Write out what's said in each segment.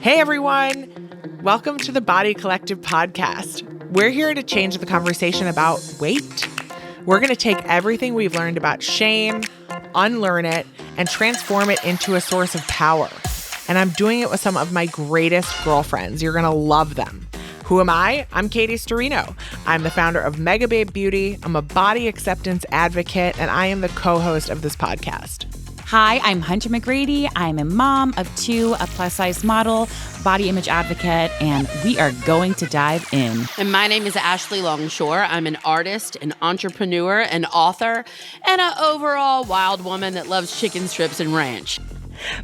Hey everyone! Welcome to the Body Collective podcast. We're here to change the conversation about weight. We're going to take everything we've learned about shame, unlearn it, and transform it into a source of power. And I'm doing it with some of my greatest girlfriends. You're going to love them. Who am I? I'm Katie Storino. I'm the founder of Mega Babe Beauty. I'm a body acceptance advocate, and I am the co-host of this podcast. Hi, I'm Hunter McGrady. I'm a mom of two, a plus-size model, body image advocate, and we are going to dive in. And my name is Ashley Longshore. I'm an artist, an entrepreneur, an author, and an overall wild woman that loves chicken strips and ranch.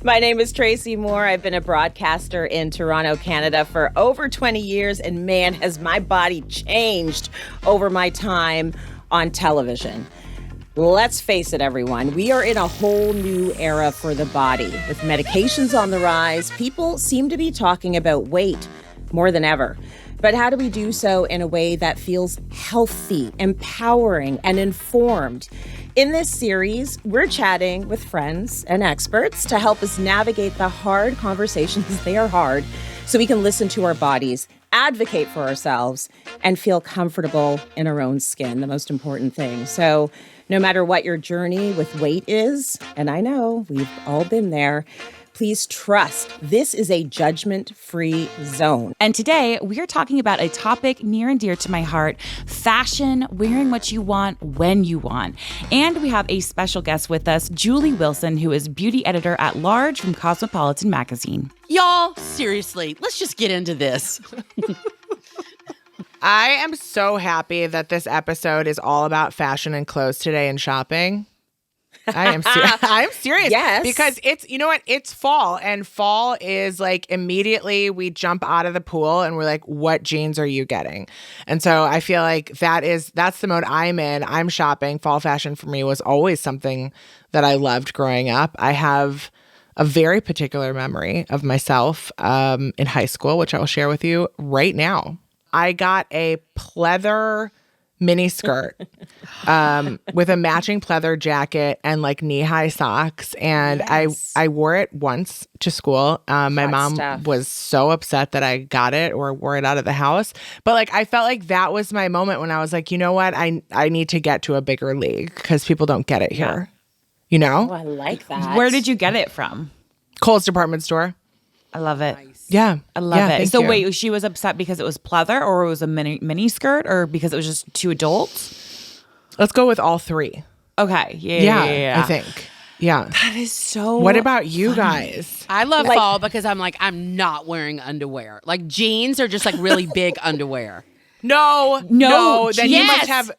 My name is Tracy Moore. I've been a broadcaster in Toronto, Canada for over 20 years, and man, has my body changed over my time on television. Let's face it, everyone. We are in a whole new era for the body. With medications on the rise, people seem to be talking about weight more than ever. But how do we do so in a way that feels healthy, empowering, and informed? In this series, we're chatting with friends and experts to help us navigate the hard conversations. They are hard, so we can listen to our bodies, advocate for ourselves, and feel comfortable in our own skin, the most important thing. So no matter what your journey with weight is, and I know we've all been there, please trust this is a judgment-free zone. And today, we are talking about a topic near and dear to my heart, fashion, wearing what you want, when you want. And we have a special guest with us, Julee Wilson, who is beauty editor at large from Cosmopolitan magazine. Y'all, seriously, let's just get into this. I am so happy that this episode is all about fashion and clothes today and shopping. I'm serious. Yes. Because it's, you know what? It's fall, and fall is like immediately we jump out of the pool and we're like, what jeans are you getting? And so I feel like that's the mode I'm in. I'm shopping. Fall fashion for me was always something that I loved growing up. I have a very particular memory of myself in high school, which I will share with you right now. I got a pleather mini skirt with a matching pleather jacket and like knee-high socks. And Yes. I wore it once to school. My mom stuff. was so upset that I got it or wore it out of the house. But like I felt like that was my moment when I was like, you know what? I need to get to a bigger league because people don't get it here. You know? Oh, I like that. Where did you get it from? Kohl's department store. I love it. Yeah. I love it. thank So you. wait, she was upset because it was pleather or it was a mini skirt or because it was just two adults? Let's go with all three. Okay. Yeah. I think. Yeah. That is so What about you guys? I love fall because I'm not wearing underwear. Like jeans are just like really big underwear. No. Then yes.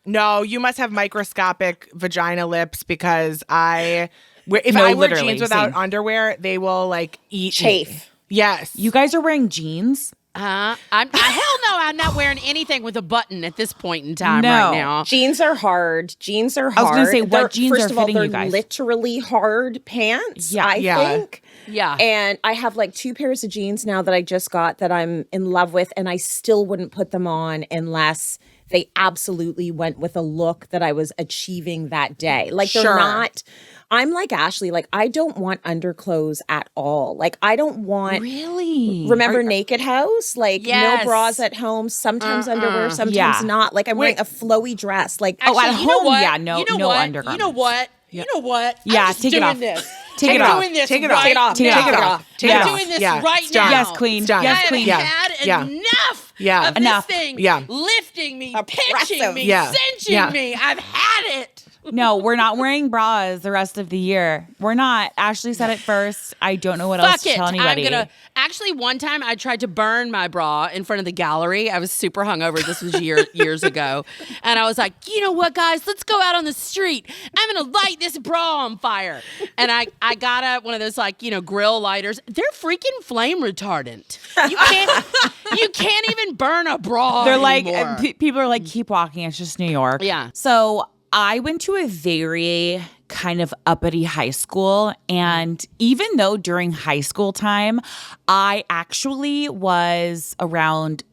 you must have microscopic vagina lips because if I wear literally, jeans without same. underwear, they will like eat Chafe. me. Yes. You guys are wearing jeans? Hell no, I'm not wearing anything with a button at this point in time No. right now. Jeans are hard. Jeans are hard. I was gonna say, what They're- jeans first are of all, fitting they're you guys? literally hard pants, Yeah. I Yeah. think. Yeah. And I have like two pairs of jeans now that I just got that I'm in love with, and I still wouldn't put them on unless they absolutely went with a look that I was achieving that day. Like they're Sure. not. I'm like Ashley, like I don't want underclothes at all. Like I don't want Really? Remember Naked House? Like Yes. no bras at home, sometimes underwear, sometimes Yeah. not. Like I'm wearing a flowy dress. Like Oh, at Actually, you know home, what? yeah, no- You know no what? undergarments. You know what? You know what? Yeah, I'm just take it doing off. This. Take I'm it off. doing this Take it right off. Take it off. Take it now. off. Take Yeah. it I'm off. doing this Yeah. right It's done. now. Yes, queen. It's done. Yes, I have queen. had Yeah. enough Yeah. of Enough. this thing Yeah. lifting me, pitching Oppressive. me, Yeah. cinching Yeah. me. I've had it. No, we're not wearing bras the rest of the year. We're not. Ashley said it first. I don't know what else Fuck to it. tell anybody. Actually, one time I tried to burn my bra in front of the gallery. I was super hungover. This was years ago. And I was like, you know what, guys? Let's go out on the street. I'm going to light this bra on fire. And I got one of those grill lighters. They're freaking flame retardant. You can't even burn a bra They're like, anymore. people are like, keep walking. It's just New York. Yeah. So I went to a very kind of uppity high school. And even though during high school time, I actually was around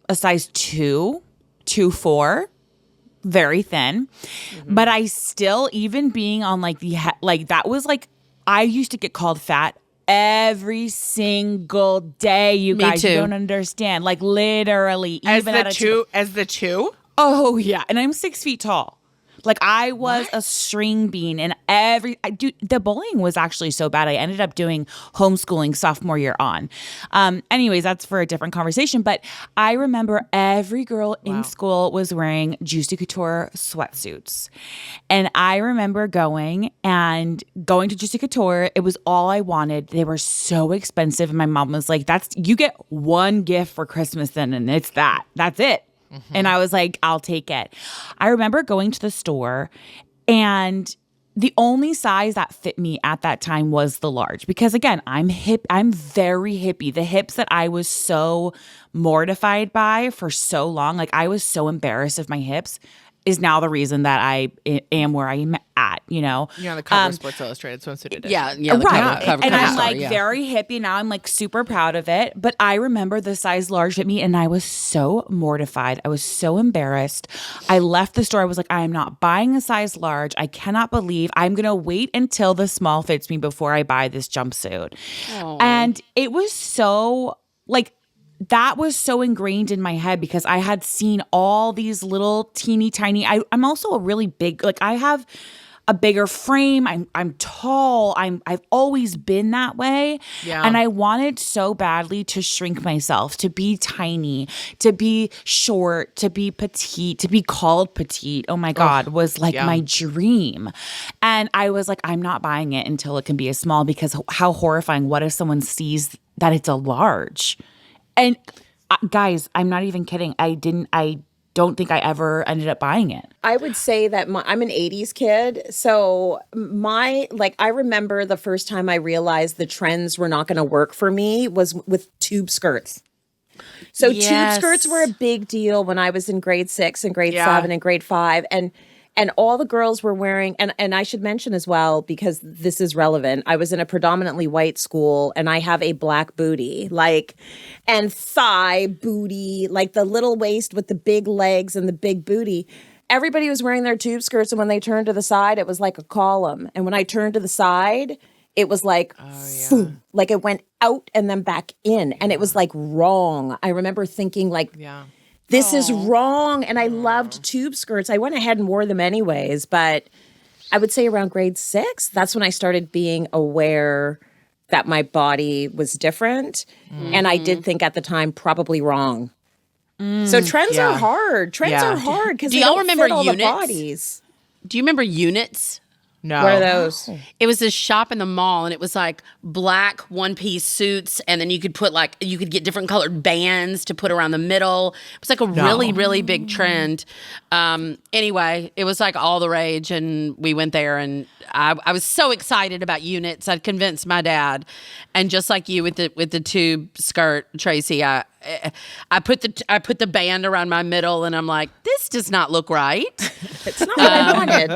a size 2'4", very thin. But I still, even being on like that was like, I used to get called fat every single day. You Me guys, too. you don't understand. Like literally, As even the at a two, as the two. Oh yeah, and I'm 6 feet tall. Like I was a string bean, and the bullying was actually so bad. I ended up doing homeschooling sophomore year on. Anyways, that's for a different conversation. But I remember every girl in school was wearing Juicy Couture sweatsuits, and I remember going to Juicy Couture. It was all I wanted. They were so expensive, and my mom was like, you get one gift for Christmas then, and it's that's it. Mm-hmm. And I was like, I'll take it. I remember going to the store, and the only size that fit me at that time was the large, because again, I'm very hippie. The hips that I was so mortified by for so long, like I was so embarrassed of my hips, is now the reason that I am where I'm at, You're on the cover of Sports Illustrated swimsuit edition. Yeah, the right. cover And I'm star, like very hippie now. I'm like super proud of it. But I remember the size large fit me, and I was so mortified. I was so embarrassed. I left the store. I was like, I am not buying a size large. I cannot believe I'm going to wait until the small fits me before I buy this jumpsuit. Aww. And it was so like, that was so ingrained in my head because I had seen all these little teeny tiny, I'm also a really big, like I have a bigger frame. I'm tall. I've always been that way. Yeah. And I wanted so badly to shrink myself, to be tiny, to be short, to be petite, to be called petite. Oh my God, was like my dream. And I was like, I'm not buying it until it can be a small, because how horrifying. What if someone sees that it's a large? And guys, I'm not even kidding. I don't think I ever ended up buying it. I would say that I'm an 80s kid. So I remember the first time I realized the trends were not going to work for me was with tube skirts. So tube skirts were a big deal when I was in grade 6 and grade 7 and grade 5. And all the girls were wearing, and I should mention as well, because this is relevant, I was in a predominantly white school, and I have a black booty, and thigh booty, like the little waist with the big legs and the big booty. Everybody was wearing their tube skirts, and when they turned to the side, it was like a column. And when I turned to the side, it was like, boom, like it went out and then back in. And it was like wrong. I remember thinking this is wrong. And I loved tube skirts. I went ahead and wore them anyways. But I would say around grade 6, that's when I started being aware that my body was different. Mm-hmm. And I did think at the time probably wrong. So trends are hard. Trends are hard because do y'all remember fit all units? The bodies. Do you remember units? No. What are those? It was this shop in the mall, and it was like black one-piece suits, and then you could get different colored bands to put around the middle. It was like a really, really big trend. Anyway, it was like all the rage, and we went there, and I was so excited about units. I'd convinced my dad, and just like you with the tube skirt, Tracy, I put the band around my middle, and I'm like, this does not look right. It's not what I wanted.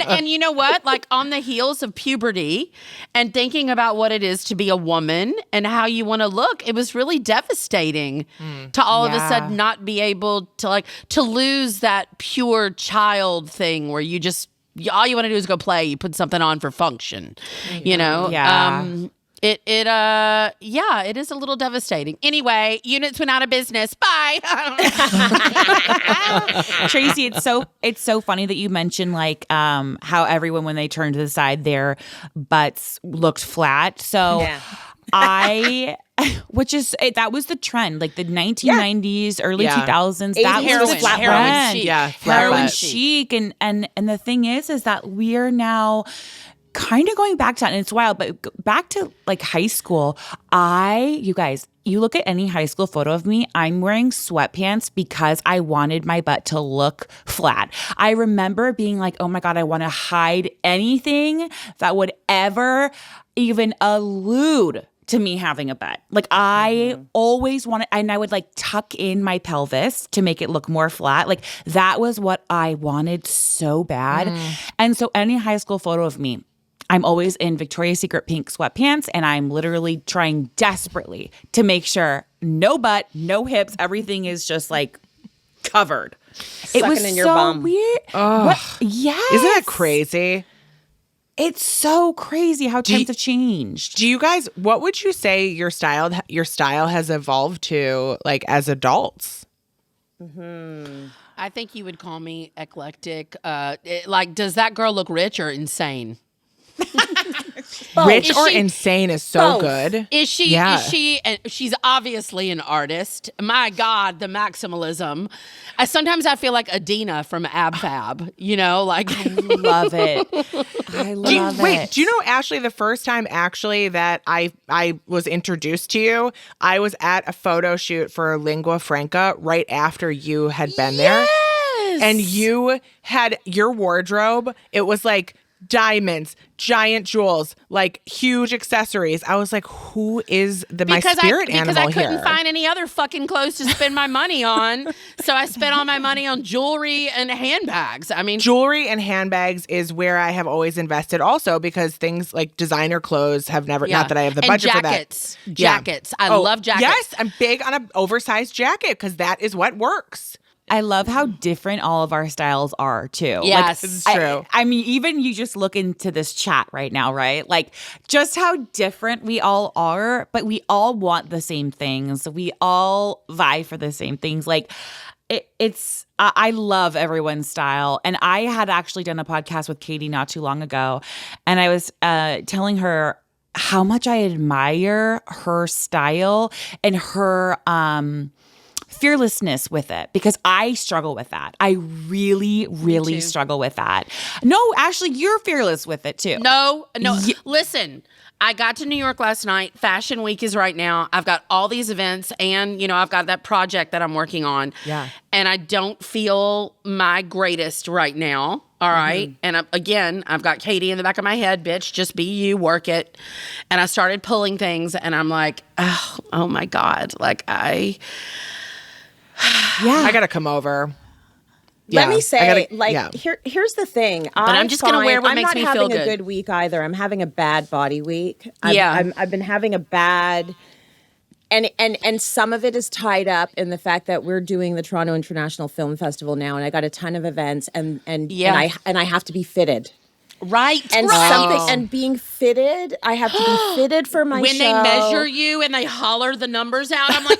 And you know what? Like on the heels of puberty and thinking about what it is to be a woman and how you want to look, it was really devastating to all of a sudden not be able to lose that pure child thing where you just all you want to do is go play. You put something on for function, you know? Yeah. It is a little devastating. Anyway, units went out of business. Bye. Tracy, it's so funny that you mentioned how everyone, when they turned to the side, their butts looked flat. So that was the trend, like the 1990s, early 2000s. That was the flat heroin chic. Heroin chic. And the thing is that we are now kind of going back to that, and it's wild, but back to high school. You guys, you look at any high school photo of me, I'm wearing sweatpants because I wanted my butt to look flat. I remember being like, oh my God, I want to hide anything that would ever even allude to me having a butt. I always wanted, and I would tuck in my pelvis to make it look more flat. That was what I wanted so bad. And so any high school photo of me, I'm always in Victoria's Secret pink sweatpants, and I'm literally trying desperately to make sure no butt, no hips, everything is just covered. Sucking It was in your so bum. weird. Oh. Yes. Isn't that crazy? It's so crazy how times have changed. Do you guys, what would you say your style has evolved to, like, as adults? I think you would call me eclectic. Does that girl look rich or insane? Rich or insane is so Both. good. Is she? Yeah. Is she? And she's obviously an artist. My God, the maximalism. Sometimes I feel like Adina from Ab Fab. You know, like Love it. I love it. Wait, do you know, Ashley, the first time actually that I was introduced to you, I was at a photo shoot for Lingua Franca right after you had been there. And you had your wardrobe. It was like diamonds, giant jewels, like huge accessories. I was like, who is my spirit animal because I here? couldn't find any other fucking clothes to spend my money on. So I spent all my money on jewelry and handbags. I mean, Jewelry and handbags is where I have always invested also, because things like designer clothes have never, not that I have the and budget jackets. for that. Jackets. I love jackets. Yes, I'm big on an oversized jacket because that is what works. I love how different all of our styles are too. Yes. This is true. I mean, even you just look into this chat right now, right? Like just how different we all are, but we all want the same things. We all vie for the same things. Like I love everyone's style. And I had actually done a podcast with Katie not too long ago. And I was telling her how much I admire her style and her fearlessness with it, because I struggle with that. I really, really struggle with that. No, Ashley, you're fearless with it too. No. Listen, I got to New York last night. Fashion Week is right now. I've got all these events and, I've got that project that I'm working on. Yeah. And I don't feel my greatest right now. All right. And I've got Katie in the back of my head, bitch, just be you, work it. And I started pulling things and I'm like, oh my God. Like I got to come over. Let me say, yeah. here's the thing. But I'm just going to wear what makes me feel good. I'm not having a good week either. I'm having a bad body week. I've been having a bad, and some of it is tied up in the fact that we're doing the Toronto International Film Festival now, and I got a ton of events, and I have to be fitted. Right. And and being fitted, I have to be fitted for my when show. They measure you and they holler the numbers out, I'm like,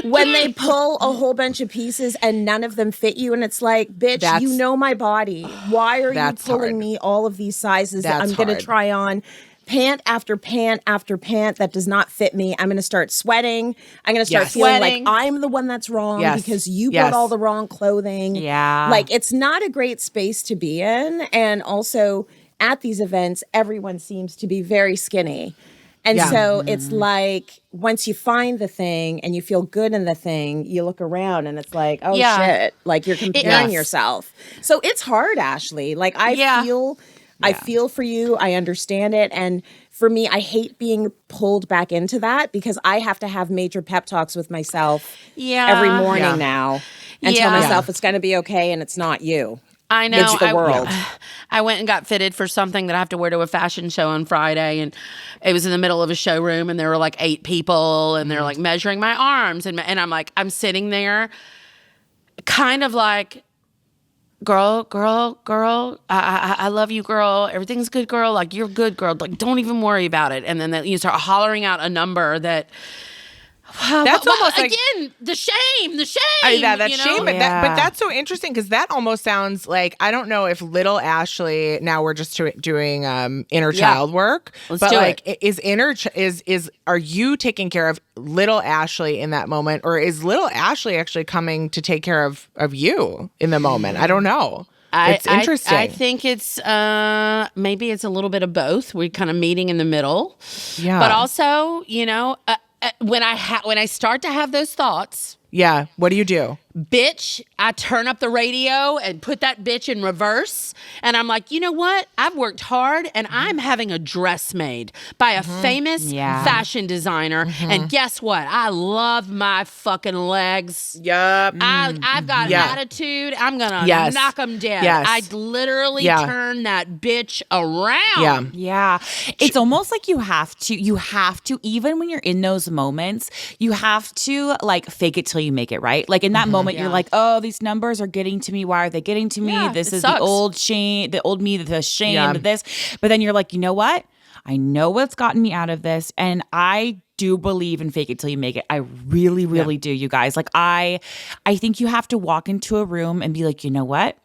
when they pull a whole bunch of pieces and none of them fit you, and it's like, bitch, you know my body. Why are you pulling me all of these sizes that I'm going to try on? Pant after pant after pant that does not fit me. I'm going to start sweating. I'm going to start feeling like I'm the one that's wrong because you bought all the wrong clothing. Yeah. Like, it's not a great space to be in. And also at these events, everyone seems to be very skinny. And so it's like, once you find the thing and you feel good in the thing, you look around and it's like, oh shit, like you're comparing yourself. So it's hard, Ashley. Like I feel for you. I understand it. And for me, I hate being pulled back into that because I have to have major pep talks with myself every morning now and tell myself it's going to be okay and it's not you. I know. It's the world. I went and got fitted for something that I have to wear to a fashion show on Friday, and it was in the middle of a showroom, and there were like 8 people, and they're like measuring my arms, and I'm like, I'm sitting there, kind of like, girl, I love you, girl. Everything's good, girl. Like, you're good, girl. Like, don't even worry about it. And then you start hollering out a number that. That's almost like, again, the shame. Shame. But that's so interesting because that almost sounds like, I don't know if little Ashley, now we're just doing inner child work. Let's do it. Are you taking care of little Ashley in that moment, or is little Ashley actually coming to take care of you in the moment? I don't know. It's interesting. I think it's maybe it's a little bit of both. We're kind of meeting in the middle. Yeah. But also, when I start to have those thoughts, what do you do? Bitch, I turn up the radio and put that bitch in reverse. And I'm like, you know what? I've worked hard and I'm having a dress made by a famous fashion designer. And guess what? I love my fucking legs. Yep. I've got attitude. I'm going to knock them dead. Yes. I literally turn that bitch around. Yeah. It's almost like you have to, even when you're in those moments, you have to like fake it till you make it, right? Like in that moment, moment you're like, oh, these numbers are getting to me. Why are they getting to me? Yeah, This it is sucks. the old shame, the old me, the shame, this. But then you're like, you know what? I know what's gotten me out of this. And I do believe in fake it till you make it. I really, really do, you guys. Like I think you have to walk into a room and be like, you know what?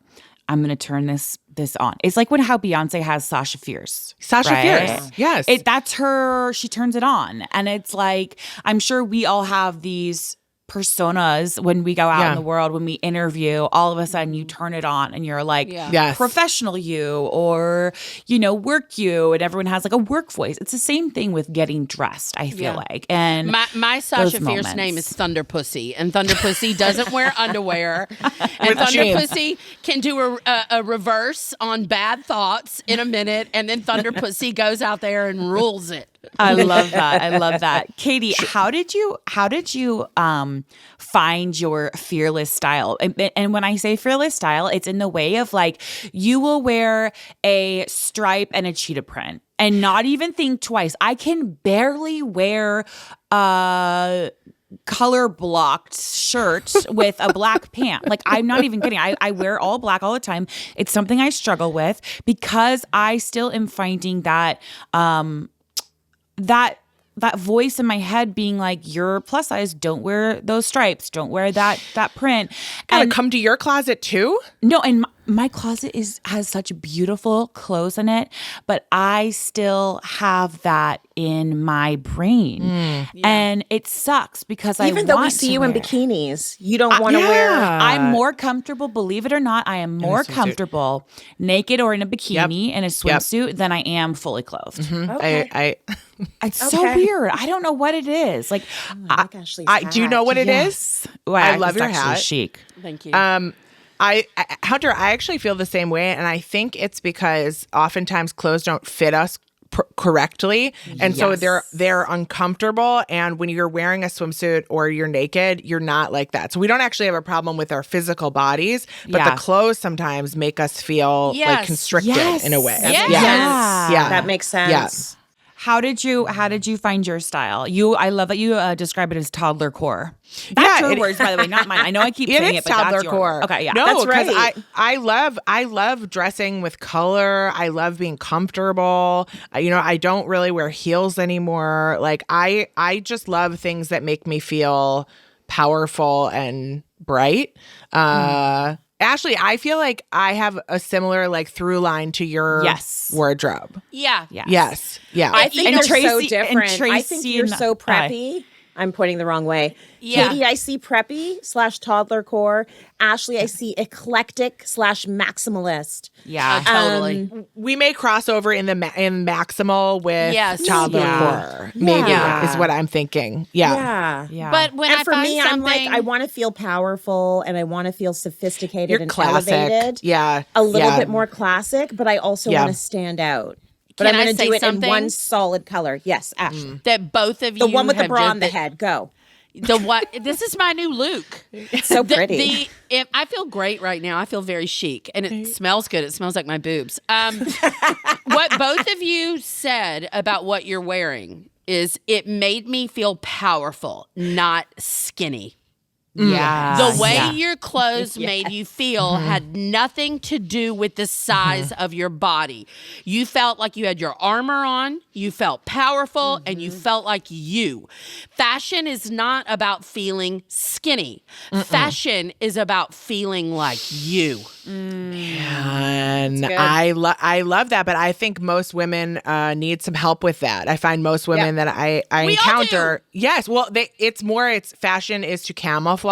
I'm going to turn this on. It's like how Beyonce has Sasha Fierce. Sasha Fierce. Yes. That's her. She turns it on. And it's like, I'm sure we all have these personas when we go out in the world, when we interview, all of a sudden you turn it on and you're like professional you or, work you, and everyone has like a work voice. It's the same thing with getting dressed, I feel like. And my Sasha Fierce name is Thunder Pussy, and Thunder Pussy doesn't wear underwear. And Thunder Pussy can do a reverse on bad thoughts in a minute, and then Thunder Pussy goes out there and rules it. I love that. Katie, how did you find your fearless style? And when I say fearless style, it's in the way of like, you will wear a stripe and a cheetah print and not even think twice. I can barely wear a color blocked shirt with a black pant. Like, I'm not even kidding. I wear all black all the time. It's something I struggle with because I still am finding that that voice in my head being like, you're plus size, don't wear those stripes, don't wear that print. Gotta come to your closet too? No, and my closet has such beautiful clothes in it, but I still have that in my brain. And it sucks because even though we see you in bikinis, you don't want to wear. I'm more comfortable, believe it or not, I am more comfortable naked or in a bikini in a swimsuit than I am fully clothed. Okay. It's so weird. I don't know what it is. Like, do you know what it is? Well, I love your actually hat. Chic. Thank you. Hunter, I actually feel the same way, and I think it's because oftentimes clothes don't fit us correctly, and so they're uncomfortable. And when you're wearing a swimsuit or you're naked, you're not like that. So we don't actually have a problem with our physical bodies, but the clothes sometimes make us feel like constricted in a way. Yes. That makes sense. How did you find your style? I love that you describe it as toddler core. That's your words, by the way, not mine. I know I keep saying it, but toddler that's core. Yours. Okay, yeah, no, that's right. I love dressing with color. I love being comfortable. I don't really wear heels anymore. Like I just love things that make me feel powerful and bright. Ashley, I feel like I have a similar through line to your wardrobe. Yeah. Yes. Yeah. I think And you're Tracy- so and different. I think Tracy you're and so preppy. I'm pointing the wrong way. Yeah. Katie, I see preppy / toddler core. Ashley, I see eclectic / maximalist. Yeah. Totally. We may cross over in maximal with toddler core. Maybe is what I'm thinking. Yeah. But when for me, I'm like, I want to feel powerful and I want to feel sophisticated You're and classic. elevated. Yeah. A little bit more classic, but I also want to stand out. But Can I'm I going to say do it something? in one solid color. Yes, Ashley. that both of you, The one with the have bra just on the head. Go. The what? This is my new look. So pretty. I feel great right now. I feel very chic, and it smells good. It smells like my boobs. What both of you said about what you're wearing is it made me feel powerful, not skinny. Yeah. The way your clothes made you feel had nothing to do with the size of your body. You felt like you had your armor on, you felt powerful, and you felt like you. Fashion is not about feeling skinny. Fashion is about feeling like you. And I love that, but I think most women need some help with that. I find most women that I encounter, it's fashion is to camouflage,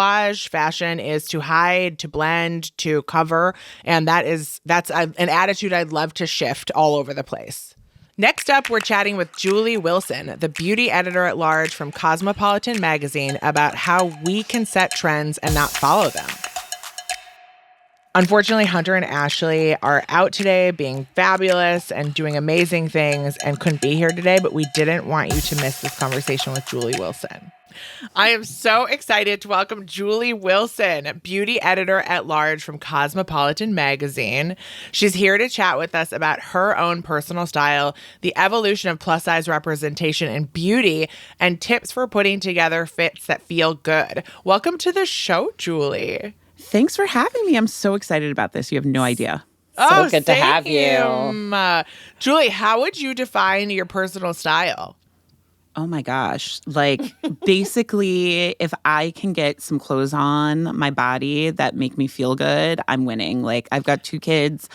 fashion is to hide, to blend, to cover, and that's an attitude I'd love to shift all over the place. Next up, we're chatting with Julee Wilson, the beauty editor-at-large from Cosmopolitan magazine, about how we can set trends and not follow them. Unfortunately, Hunter and Ashley are out today being fabulous and doing amazing things and couldn't be here today, but we didn't want you to miss this conversation with Julee Wilson. I am so excited to welcome Julee Wilson, beauty editor at large from Cosmopolitan magazine. She's here to chat with us about her own personal style, the evolution of plus size representation in beauty, and tips for putting together fits that feel good. Welcome to the show, Julee. Thanks for having me. I'm so excited about this. You have no idea. So good to have you. Julee, how would you define your personal style? Oh my gosh. Like, basically, if I can get some clothes on my body that make me feel good, I'm winning. Like, I've got 2 kids,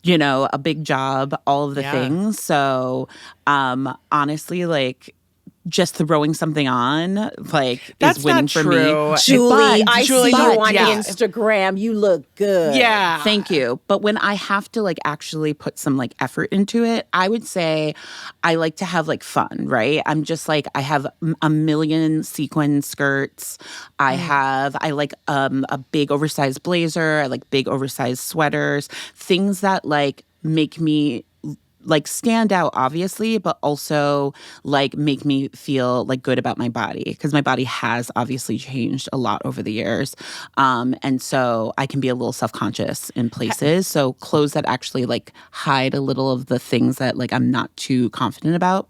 you know, a big job, all of the things. So, honestly, like, just throwing something on, like, That's is winning not for true. me. Julie, I see you on yeah. Instagram. You look good. Yeah. Thank you. But when I have to like actually put some like effort into it, I would say I like to have like fun, right? I'm just like, I have a million sequin skirts. I like a big oversized blazer. I like big oversized sweaters, things that like make me like stand out, obviously, but also like make me feel like good about my body, because my body has obviously changed a lot over the years. And so I can be a little self-conscious in places. So clothes that actually like hide a little of the things that like I'm not too confident about.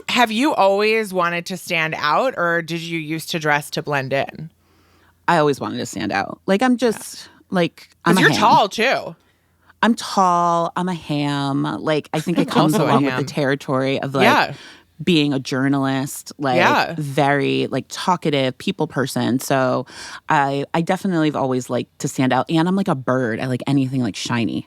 Have you always wanted to stand out, or did you used to dress to blend in? I always wanted to stand out. Like I'm just like, I'm a You're ham. tall too. I'm tall. I'm a ham. Like, I think it comes also a along with ham. the territory of like being a journalist, like very like talkative people person. So I definitely have always liked to stand out. And I'm like a bird. I like anything like shiny,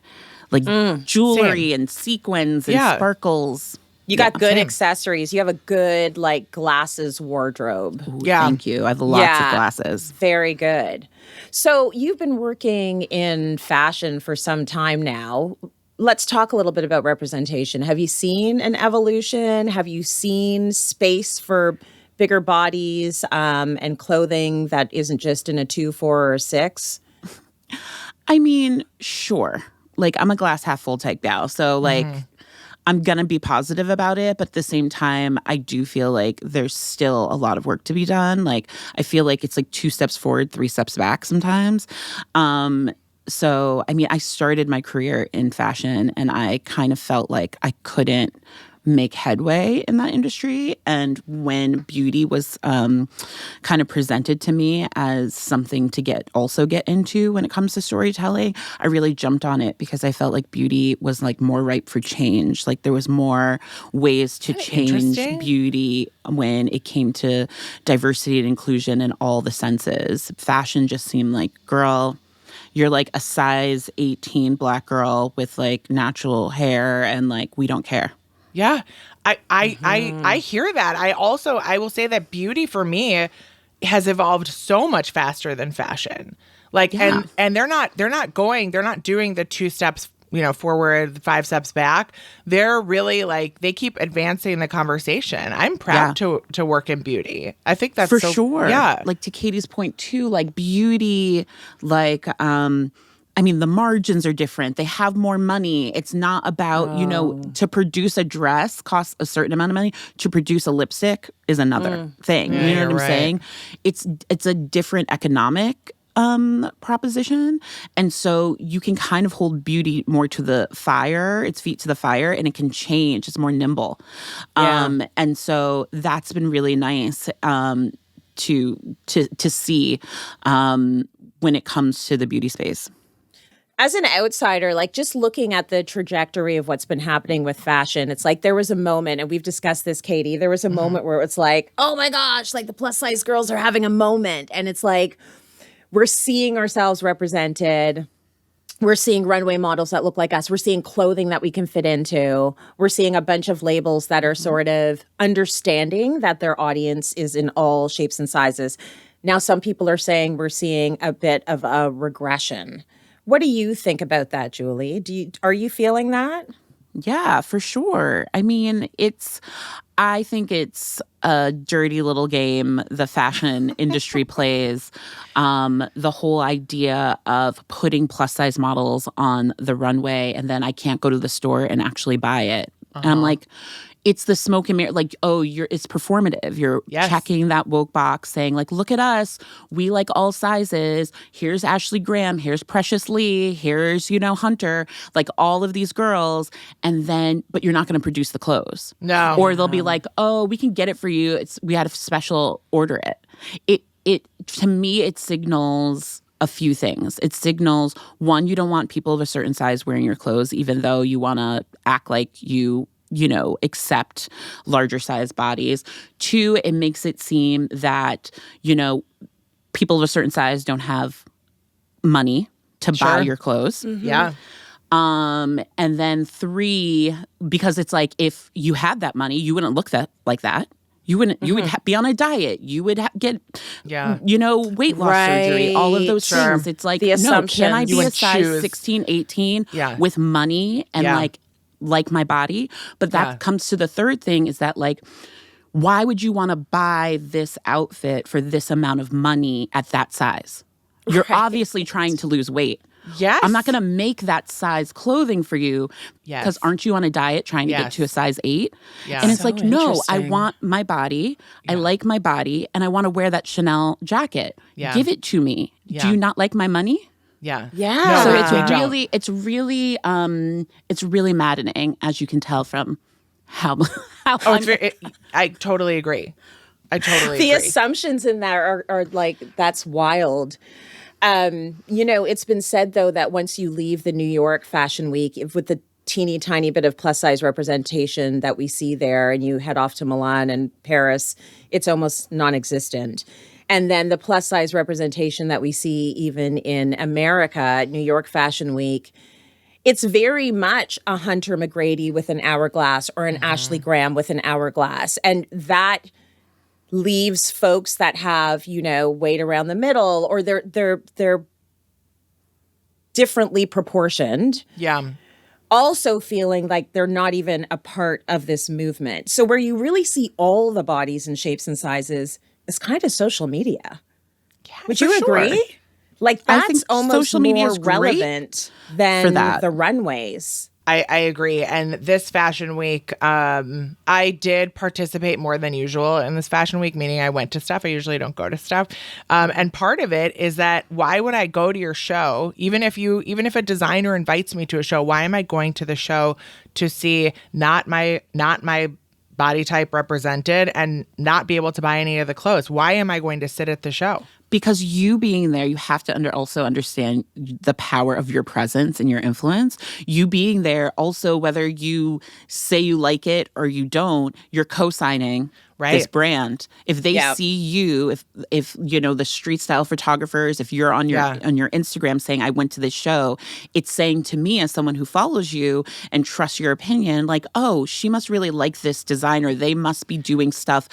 like jewelry and sequins and sparkles. You got good accessories. You have a good like glasses wardrobe. Ooh, thank you. I have lots of glasses. Very good. So you've been working in fashion for some time now. Let's talk a little bit about representation. Have you seen an evolution? Have you seen space for bigger bodies and clothing that isn't just in a 2, 4, or 6? I mean, sure. Like, I'm a glass half full type gal. So like, I'm going to be positive about it. But at the same time, I do feel like there's still a lot of work to be done. Like, I feel like it's like 2 steps forward, 3 steps back sometimes. So, I mean, I started my career in fashion and I kind of felt like I couldn't make headway in that industry. And when beauty was kind of presented to me as something to get into when it comes to storytelling, I really jumped on it because I felt like beauty was like more ripe for change. Like there was more ways to change beauty when it came to diversity and inclusion in all the senses. Fashion just seemed like, girl, you're like a size 18 Black girl with like natural hair and like we don't care. Yeah, I hear that. I will say that beauty for me has evolved so much faster than fashion. Like, and they're not doing the 2 steps, forward, 5 steps back. They're really like, they keep advancing the conversation. I'm proud to work in beauty. I think that's for sure. Yeah. Like to Katie's point too, like beauty, like, I mean, the margins are different. They have more money. It's not about, to produce a dress costs a certain amount of money. To produce a lipstick is another thing. Yeah, you know what I'm right. saying? It's a different economic proposition. And so you can kind of hold beauty more to the fire, its feet to the fire, and it can change. It's more nimble. And so that's been really nice to see when it comes to the beauty space. As an outsider, like just looking at the trajectory of what's been happening with fashion, it's like there was a moment, and we've discussed this, Katie, there was a moment where it's like, oh my gosh, like the plus size girls are having a moment. And it's like, we're seeing ourselves represented. We're seeing runway models that look like us. We're seeing clothing that we can fit into. We're seeing a bunch of labels that are sort of understanding that their audience is in all shapes and sizes. Now, some people are saying we're seeing a bit of a regression. What do you think about that, Julie? Are you feeling that? Yeah, for sure. I mean, I think it's a dirty little game the fashion industry plays. The whole idea of putting plus size models on the runway and then I can't go to the store and actually buy it. And I'm like, it's the smoke and mirror, like, oh, it's performative. You're checking that woke box saying, like, look at us. We like all sizes. Here's Ashley Graham. Here's Precious Lee. Here's, Hunter. Like all of these girls. And then, but you're not going to produce the clothes. No. Or they'll be like, oh, we can get it for you. We had a special order it. To me, it signals a few things. It signals, one, you don't want people of a certain size wearing your clothes, even though you want to act like you accept larger size bodies. Two, it makes it seem that, people of a certain size don't have money to buy your clothes. Yeah. And then three, because it's like, if you had that money, you wouldn't look like that. You wouldn't. You would be on a diet. You would get, weight loss surgery. All of those things. It's like, no, can I be a size 16, 18 with money and like my body? But that comes to the third thing is that, like, why would you want to buy this outfit for this amount of money at that size? You're obviously trying to lose weight. Yes. I'm not going to make that size clothing for you because aren't you on a diet trying to get to a size 8? Yes. And it's like, no, I want my body. I like my body and I want to wear that Chanel jacket. Yeah. Give it to me. Yeah. Do you not like my money? Yeah. Yeah. So it's really maddening, as you can tell from how I totally agree. The assumptions in that are like, that's wild. It's been said, though, that once you leave the New York Fashion Week, with the teeny tiny bit of plus size representation that we see there, and you head off to Milan and Paris, it's almost non-existent. And then the plus size representation that we see even in America, New York Fashion Week, it's very much a Hunter McGrady with an hourglass or an Ashley Graham with an hourglass. And that leaves folks that have, weight around the middle, or they're differently proportioned. Yeah. Also feeling like they're not even a part of this movement. So where you really see all the bodies and shapes and sizes is kind of social media. Yeah, would you agree? Sure. Like, that's almost social media more is great relevant than the runways. I agree. And this fashion week, I did participate more than usual in this fashion week, meaning I went to stuff. I usually don't go to stuff. And part of it is that, why would I go to your show? Even if a designer invites me to a show, why am I going to the show to see not my body type represented and not be able to buy any of the clothes? Why am I going to sit at the show? Because you being there, you have to also understand the power of your presence and your influence. You being there, also, whether you say you like it or you don't, you're co-signing this brand. If they see you, if the street style photographers, if you're on your Instagram saying, I went to this show, it's saying to me, as someone who follows you and trusts your opinion, like, oh, she must really like this designer. They must be doing stuff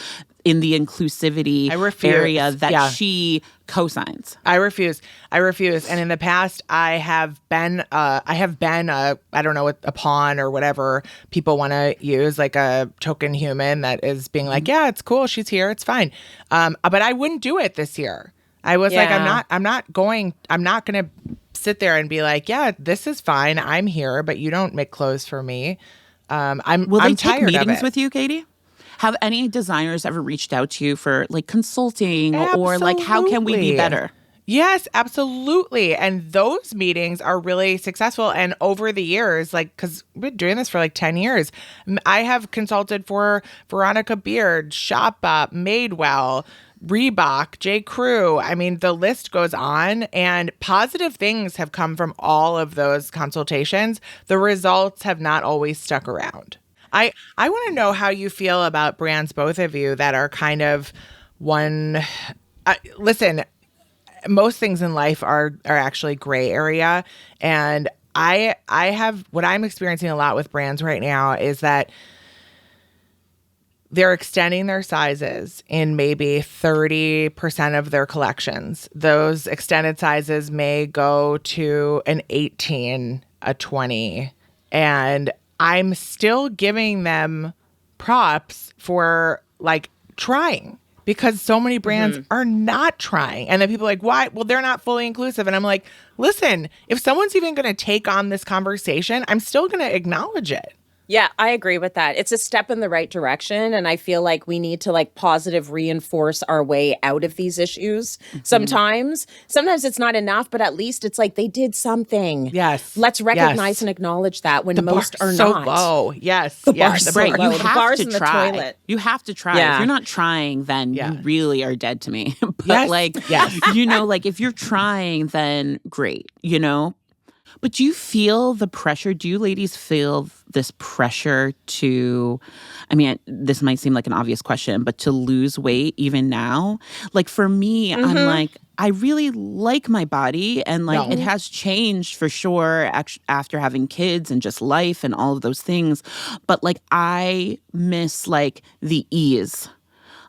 in the inclusivity area that she co-signs. I refuse. And in the past, I have been I don't know, a pawn or whatever people want to use, like a token human that is being like, yeah, it's cool. She's here. It's fine. But I wouldn't do it this year. I was like, I'm not going to sit there and be like, yeah, this is fine. I'm here, but you don't make clothes for me. Will they take tired meetings of it. with you, Katie? Have any designers ever reached out to you for, like, consulting or, like, how can we be better? Yes, absolutely. And those meetings are really successful. And over the years, like, because we've been doing this for like 10 years, I have consulted for Veronica Beard, Shop Up, Madewell, Reebok, J. Crew. I mean, the list goes on, and positive things have come from all of those consultations. The results have not always stuck around. I want to know how you feel about brands, both of you, that are kind of one. Listen, most things in life are actually gray area, and I have what I'm experiencing a lot with brands right now is that they're extending their sizes in maybe 30% of their collections. Those extended sizes may go to an 18, a 20, and I'm still giving them props for like trying, because so many brands are not trying. And then people are like, why? Well, they're not fully inclusive. And I'm like, listen, if someone's even going to take on this conversation, I'm still going to acknowledge it. Yeah, I agree with that. It's a step in the right direction. And I feel like we need to like positive reinforce our way out of these issues. Sometimes it's not enough, but at least it's like they did something. Yes. Let's recognize Yes. and acknowledge that when most are so not. low. Yes. The yes. bar's The so bar- low. You The have bar's to in the try. toilet. You have to try. Yeah. If you're not trying, then Yeah. you really are dead to me. But Yes. like, Yes. you know, like if you're trying, then great, you know? But do you feel the pressure? Do you ladies feel this pressure to, I mean, this might seem like an obvious question, but to lose weight even now? Like for me, I'm like, I really like my body, and like it has changed for sure after having kids and just life and all of those things. But like I miss like the ease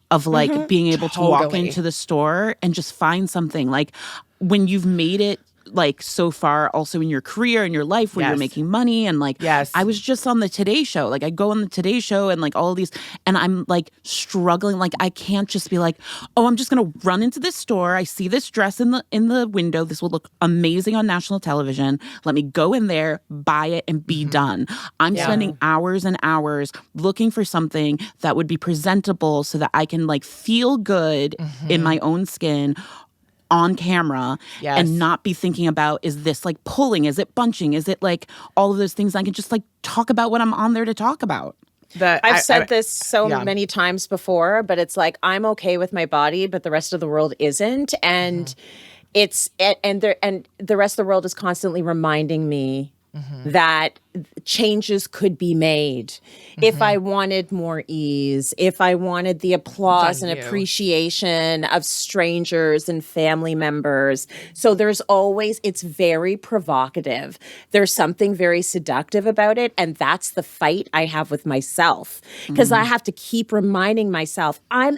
of like being able to walk Totally. into the store and just find something. Like when you've made it like so far also in your career and your life where you're Yes. making money, and like Yes. I was just on the Today Show. Like I go on the Today Show and like all of these, and I'm like struggling. Like I can't just be like, oh, I'm just gonna run into this store. I see this dress in the window. This will look amazing on national television. Let me go in there, buy it, and be done. I'm spending hours and hours looking for something that would be presentable so that I can like feel good in my own skin on camera Yes. and not be thinking about, is this like pulling? Is it bunching? Is it like all of those things? I can just like talk about what I'm on there to talk about. I've said this so yeah. many times before, but it's like I'm okay with my body, but the rest of the world isn't, and it's and the rest of the world is constantly reminding me that changes could be made if I wanted more ease, if I wanted the applause and you. appreciation of strangers and family members. So there's always, it's very provocative. There's something very seductive about it. And that's the fight I have with myself, because I have to keep reminding myself I'm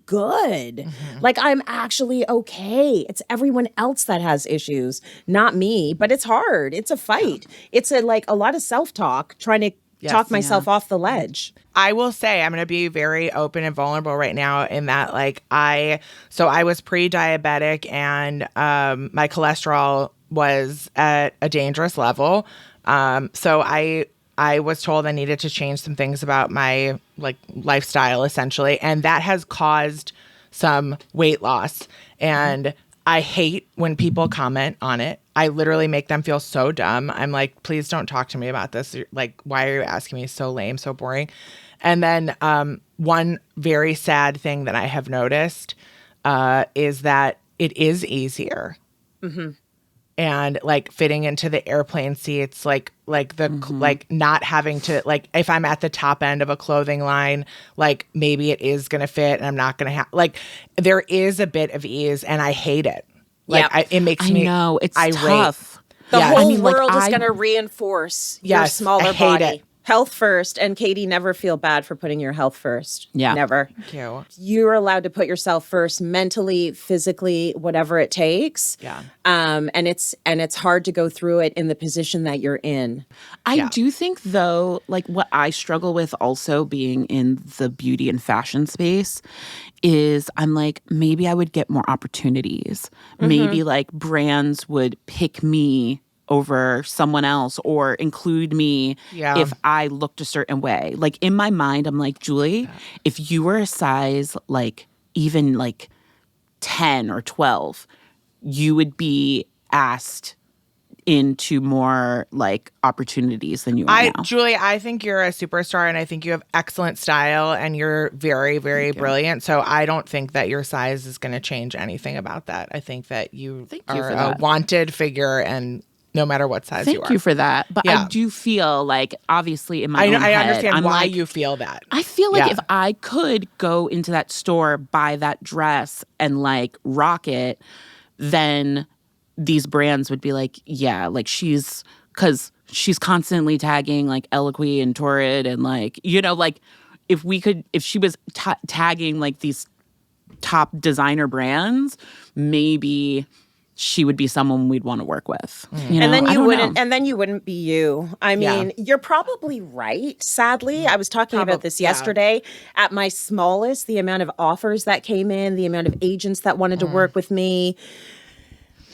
good. Like I'm actually okay. It's everyone else that has issues, not me, but it's hard. It's a fight. It's a lot of self-talk, trying to talk myself off the ledge. I will say I'm going to be very open and vulnerable right now in that I was pre-diabetic, and my cholesterol was at a dangerous level. So I was told I needed to change some things about my lifestyle essentially. And that has caused some weight loss. And I hate when people comment on it. I literally make them feel so dumb. I'm like, please don't talk to me about this. Like, why are you asking me? So lame, so boring. And then one very sad thing that I have noticed is that it is easier. And fitting into the airplane seats, not having to, if I'm at the top end of a clothing line, maybe it is going to fit and I'm not going to have, there is a bit of ease, and I hate it. It makes me, I know, it's irate. tough. The Yes. whole I mean, world is going to reinforce your Yes, smaller I hate body. it. Health first. And Katie, never feel bad for putting your health first. Yeah. Never. Thank you. You're allowed to put yourself first, mentally, physically, whatever it takes. Yeah. And it's hard to go through it in the position that you're in. I do think, though, what I struggle with also being in the beauty and fashion space is I'm like, maybe I would get more opportunities. Maybe brands would pick me over someone else or include me if I looked a certain way. In my mind, I'm like, Julie, if you were a size even 10 or 12, you would be asked into more opportunities than you are now. Julie, I think you're a superstar, and I think you have excellent style, and you're very, very brilliant. So I don't think that your size is going to change anything about that. I think that you are a wanted figure, and no matter what size you are. Thank you for that. But I do feel obviously in my own head, I understand I'm why you feel that. I feel if I could go into that store, buy that dress, and rock it, then these brands would be because she's constantly tagging Eloquy and Torrid and if she was tagging these top designer brands, maybe she would be someone we'd want to work with. You know? And then I you don't wouldn't know. and then you wouldn't be you. I mean, you're probably right, sadly. I was talking about this yesterday. At my smallest, the amount of offers that came in, the amount of agents that wanted to work with me,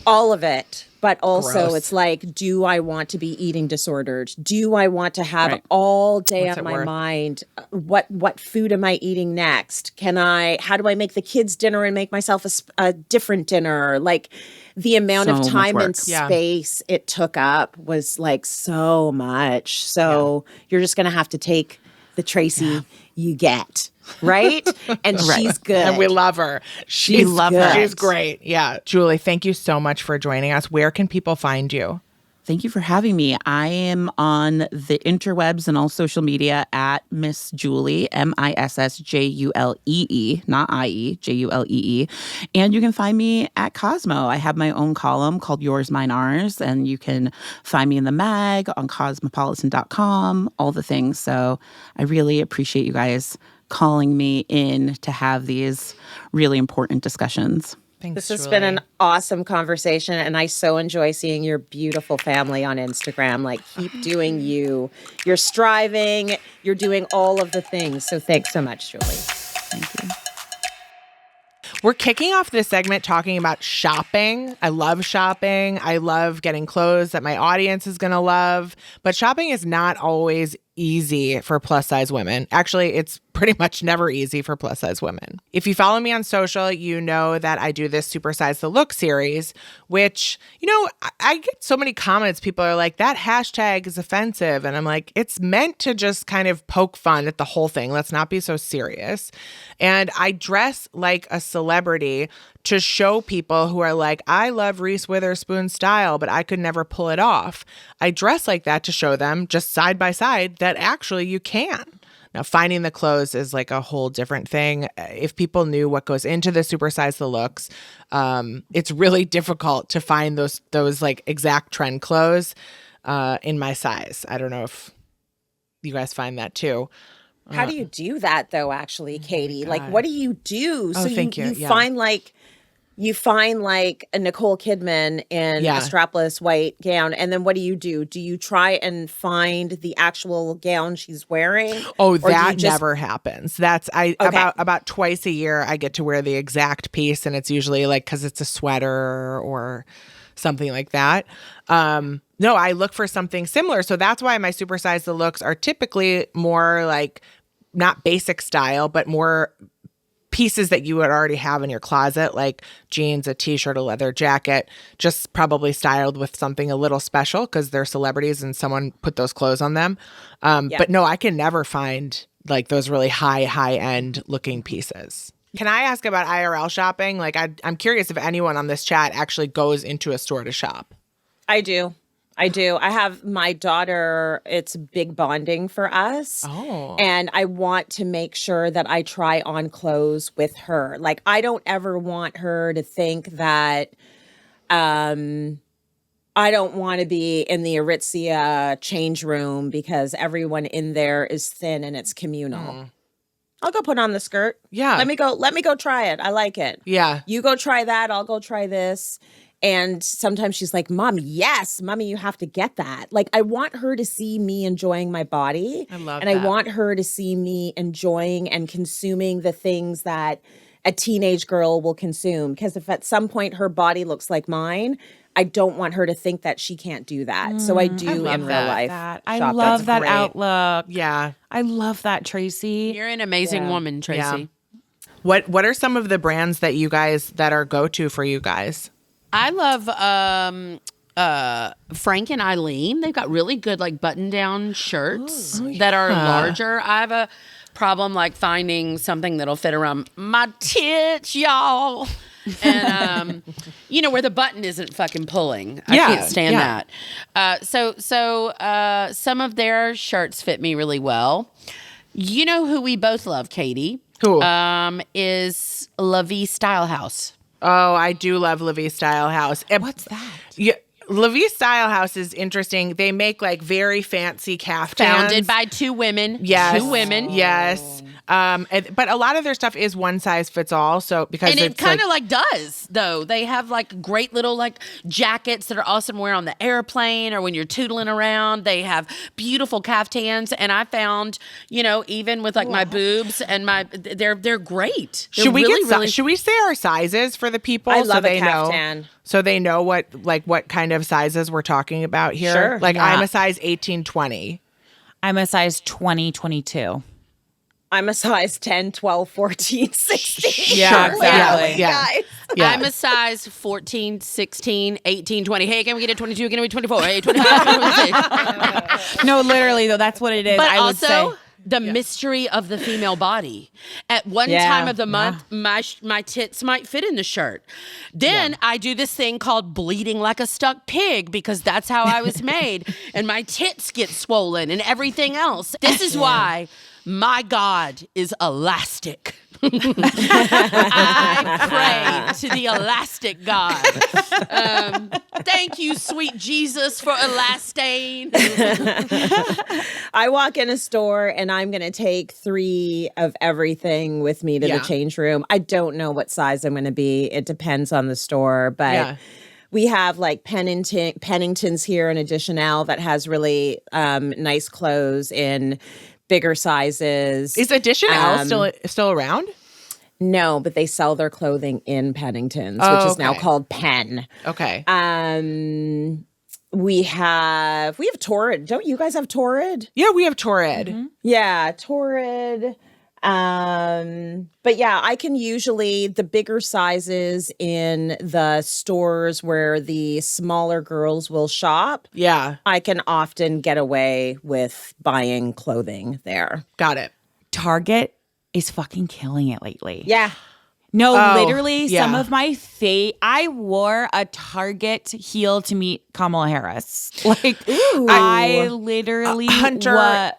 all of it. But also it's like, do I want to be eating disordered? Do I want to have all day on my mind? What food am I eating next? How do I make the kids dinner and make myself a different dinner? Like the amount of time and space it took up was like so much. So you're just going to have to take the Tracy you get. Right? And she's good. And we love her. She's good. She's great. Yeah. Julie, thank you so much for joining us. Where can people find you? Thank you for having me. I am on the interwebs and all social media at Miss Julee, MISSJULEE, not IE, JULEE. And you can find me at Cosmo. I have my own column called Yours, Mine, Ours. And you can find me in the mag on cosmopolitan.com, all the things. So I really appreciate you guys calling me in to have these really important discussions. Thanks, This has Julie. been an awesome conversation, and I so enjoy seeing your beautiful family on Instagram. Like, keep doing you. You're striving. You're doing all of the things. So thanks so much, Julie. Thank you. We're kicking off this segment talking about shopping. I love shopping. I love getting clothes that my audience is going to love. But shopping is not always easy for plus size women. Actually, it's pretty much never easy for plus size women. If you follow me on social, you know that I do this Supersize the Look series, which, you know, I get so many comments. People are like, that hashtag is offensive. And I'm like, it's meant to just kind of poke fun at the whole thing. Let's not be so serious. And I dress like a celebrity to show people who are like, I love Reese Witherspoon's style, but I could never pull it off. I dress like that to show them, just side by side, that actually you can. Now, finding the clothes is like a whole different thing. If people knew what goes into the Supersize the Looks, it's really difficult to find those like exact trend clothes in my size. I don't know if you guys find that too. How do you do that, though, actually, Katie? Like, what do you do? So thank you. Yeah. You find like a Nicole Kidman in a strapless white gown, and then what do? Do you try and find the actual gown she's wearing? Oh, that never happens. That's about twice a year I get to wear the exact piece, and it's usually like because it's a sweater or something like that. No, I look for something similar. So that's why my Supersize the Looks are typically more like not basic style, but more pieces that you would already have in your closet, like jeans, a t-shirt, a leather jacket, just probably styled with something a little special because they're celebrities and someone put those clothes on them. But no, I can never find like those really high-end looking pieces. Can I ask about IRL shopping? Like, I'm curious if anyone on this chat actually goes into a store to shop. I do. I have my daughter. It's big bonding for us. Oh. And I want to make sure that I try on clothes with her. Like, I don't ever want her to think that I don't want to be in the Aritzia change room because everyone in there is thin and it's communal. I'll go put on the skirt. Yeah. Let me go try it. I like it. Yeah. You go try that. I'll go try this. And sometimes she's like, Mommy, you have to get that. Like, I want her to see me enjoying my body. I love and that. I want her to see me enjoying and consuming the things that a teenage girl will consume. Because if at some point her body looks like mine, I don't want her to think that she can't do that. So I do in real life. I shop. love That's that great. outlook. Yeah. I love that, Tracy. You're an amazing woman, Tracy. Yeah. What are some of the brands that are go-to for you guys? I love Frank and Eileen. They've got really good like button-down shirts that are larger. I have a problem like finding something that'll fit around my tits, y'all. And you know, where the button isn't fucking pulling. I can't stand that. So some of their shirts fit me really well. You know who we both love, Katie? Who? Is La Vie Style House. Oh, I do love La Vie Style House. What's that? Yeah. Levi's Style House is interesting. They make like very fancy caftans. Founded by two women. Yes. Two women. Yes. But a lot of their stuff is one size fits all. So because And it it's kind of like does though. They have like great little like jackets that are awesome to wear on the airplane or when you're tootling around. They have beautiful caftans, and I found, even with like my boobs and they're great. They're should we really should we say our sizes for the people I love so a they caftan. know? So they know what kind of sizes we're talking about here. Sure. Like Yeah. I'm a size 18, 20. I'm a size 20, 22. I'm a size 10, 12, 14, 16. Yeah, exactly. Yeah. Guys. Yeah. I'm a size 14, 16, 18, 20. Hey, can we get a 22? Can we 24? Hey, 25, 26. No, literally though, that's what it is. But I would also say. the mystery of the female body. At one Yeah. time of the month, my tits might fit in the shirt. Then I do this thing called bleeding like a stuck pig because that's how I was made. And my tits get swollen and everything else. This is why my God is elastic. I pray to the elastic God. Thank you, sweet Jesus, for elastane. I walk in a store and I'm going to take 3 of everything with me to Yeah. the change room. I don't know what size I'm going to be. It depends on the store, but Yeah. we have like Pennington's here in Additional that has really nice clothes in bigger sizes. Is Edition L still around? No, but they sell their clothing in Pennington's, Oh, which is now okay. called Penn. Okay. We have Torrid. Don't you guys have Torrid? Yeah, we have Torrid. Mm-hmm. Yeah, Torrid. But yeah, I can usually the bigger sizes in the stores where the smaller girls will shop. Yeah, I can often get away with buying clothing there. got it. Target is fucking killing it lately. Yeah. No, Oh, literally, yeah. some of my I wore a Target heel to meet Kamala Harris. Like, I literally Hunter,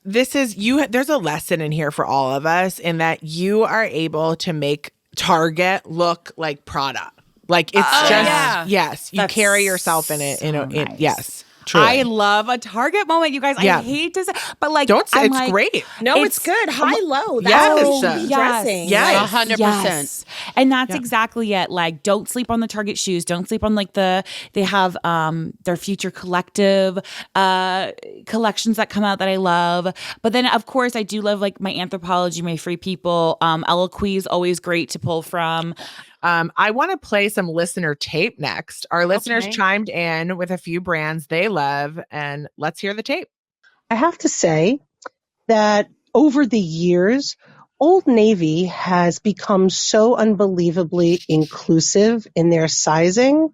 this is you. There's a lesson in here for all of us in that you are able to make Target look like Prada. Like it's just yeah. yes, you That's carry yourself in it. so nice. Yes, truly. I love a Target moment, you guys. Yeah. I hate to say, but like, Don't say I'm it's like, great. No, it's good. High low. That's Yes. what you be Yes. dressing. Yes. Like, 100%. Yes. And that's exactly it. Like, don't sleep on the Target shoes. Don't sleep on like they have their Future Collective collections that come out that I love. But then of course I do love like my Anthropologie, my Free People. Eloquy is always great to pull from. I want to play some listener tape next. Our listeners chimed in with a few brands they love, and let's hear the tape. I have to say that over the years, Old Navy has become so unbelievably inclusive in their sizing.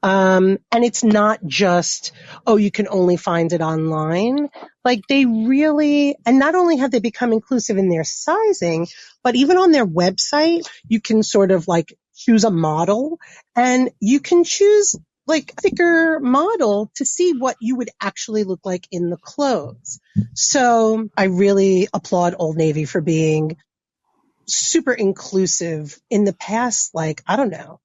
And it's not just, oh, you can only find it online. Like they really, and not only have they become inclusive in their sizing, but even on their website, you can sort of like choose a model and you can choose like a thicker model to see what you would actually look like in the clothes. So I really applaud Old Navy for being super inclusive. In the past, like, I don't know,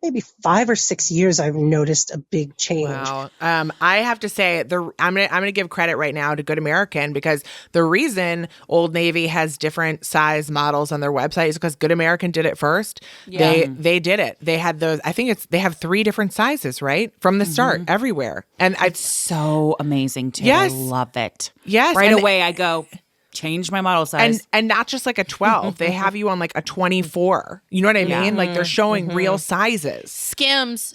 maybe 5 or 6 years, I've noticed a big change. Wow. I have to say I'm gonna give credit right now to Good American because the reason Old Navy has different size models on their website is because Good American did it first. Yeah. They did it. They had those. I think they have 3 different sizes right from the start everywhere, and it's So amazing too. Yes. I love it. yes Right and, away I go, change my model size. And not just like a 12. They have you on like a 24. You know what I mean? Like they're showing real sizes. Skims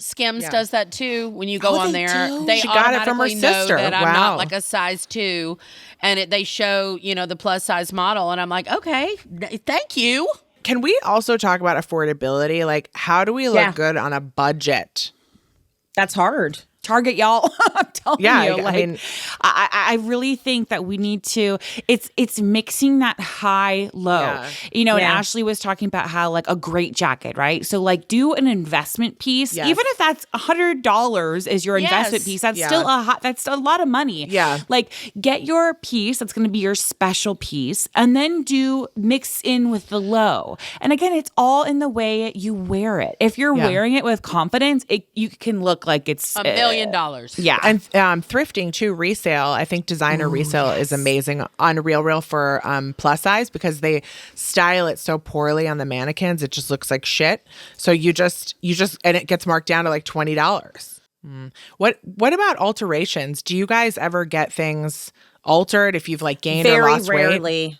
does that too. When you go Oh, on they there, do? they She got it from her automatically know sister. that I'm Wow. not like a size 2, and they show the plus size model, and I'm like, okay, thank you. Can we also talk about affordability? Like, how do we look Yeah. good on a budget? That's hard. Target, y'all. I'm telling you. I mean, I really think that we need to, it's mixing that high low. Yeah. And Ashley was talking about how like a great jacket, right? So like do an investment piece. Yes. Even if that's $100 is your Yes. investment piece, that's Yeah. still that's a lot of money. Yeah. Like get your piece that's going to be your special piece and then mix in with the low. And again, it's all in the way you wear it. If you're wearing it with confidence, you can look like it's $1 million. Yeah. And thrifting too, resale. I think designer resale is amazing on RealReal for plus size because they style it so poorly on the mannequins. It just looks like shit. So you just and it gets marked down to like $20. What about alterations? Do you guys ever get things altered if you've like gained or lost weight?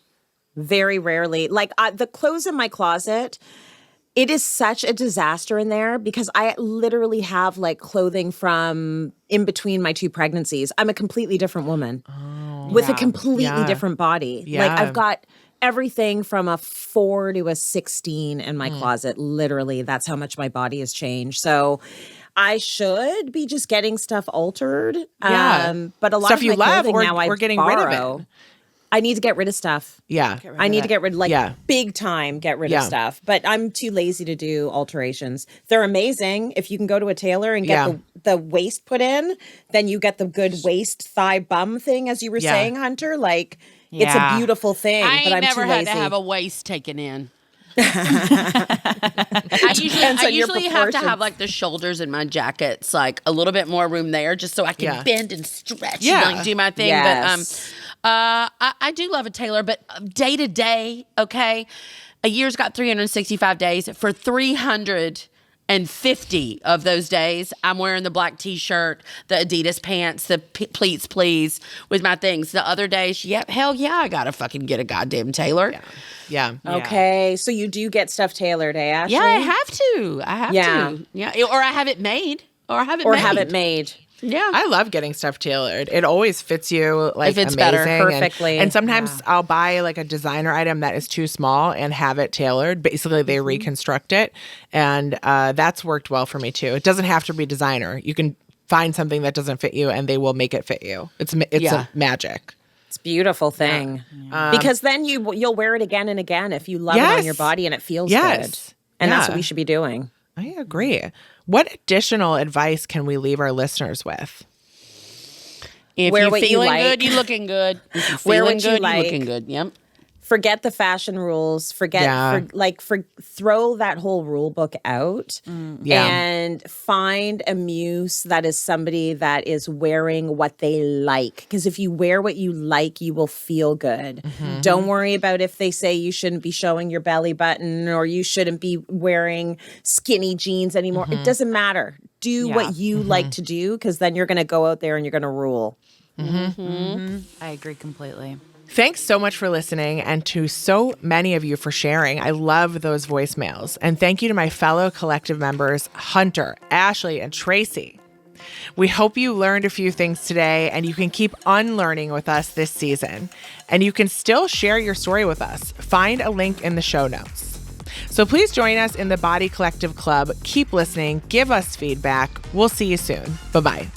Very rarely. Like the clothes in my closet, it is such a disaster in there because I literally have like clothing from in between my 2 pregnancies. I'm a completely different woman with a completely different body. Yeah. Like I've got everything from a 4 to a 16 in my closet. Literally, that's how much my body has changed. So I should be just getting stuff altered. Yeah. But a lot Stuff of you my love clothing now I or getting borrow. rid of it. I need to get rid of stuff. Yeah. I need to get rid big time get rid of stuff. But I'm too lazy to do alterations. They're amazing. If you can go to a tailor and get the waist put in, then you get the good waist thigh bum thing, as you were saying, Hunter. Like it's a beautiful thing. I but I'm never too had lazy. to have a waist taken in. I usually have to have like the shoulders in my jackets, like a little bit more room there, just so I can bend and stretch and like do my thing. Yes. But I do love a tailor, but day to day, okay, a year's got 365 days. For 350 of those days, I'm wearing the black T-shirt, the Adidas pants, the pleats please with my things. The other days, hell yeah, I gotta fucking get a goddamn tailor. Yeah. Okay, so you do get stuff tailored, eh, Ashley? Yeah, I have to. Yeah. Or I have it made. Have it made. Yeah. I love getting stuff tailored. It always fits you like It fits amazing. better. Perfectly. And sometimes I'll buy like a designer item that is too small and have it tailored. Basically, they reconstruct it. And that's worked well for me too. It doesn't have to be designer. You can find something that doesn't fit you and they will make it fit you. It's a magic. It's a beautiful thing. Because then you'll wear it again and again if you love it on your body and it feels good. And that's what we should be doing. I agree. What additional advice can we leave our listeners with? If Wear you're what you feeling like. good, you're looking good. If you're Wear feeling what you good, like. you're looking good. Yep. Forget the fashion rules. Throw that whole rule book out and find a muse that is somebody that is wearing what they like. Because if you wear what you like, you will feel good. Don't worry about if they say you shouldn't be showing your belly button or you shouldn't be wearing skinny jeans anymore. It doesn't matter. Do what you like to do because then you're going to go out there and you're going to rule. I agree completely. Thanks so much for listening and to so many of you for sharing. I love those voicemails. And thank you to my fellow collective members, Hunter, Ashley, and Tracy. We hope you learned a few things today and you can keep unlearning with us this season. And you can still share your story with us. Find a link in the show notes. So please join us in the Body Collective Club. Keep listening. Give us feedback. We'll see you soon. Bye-bye.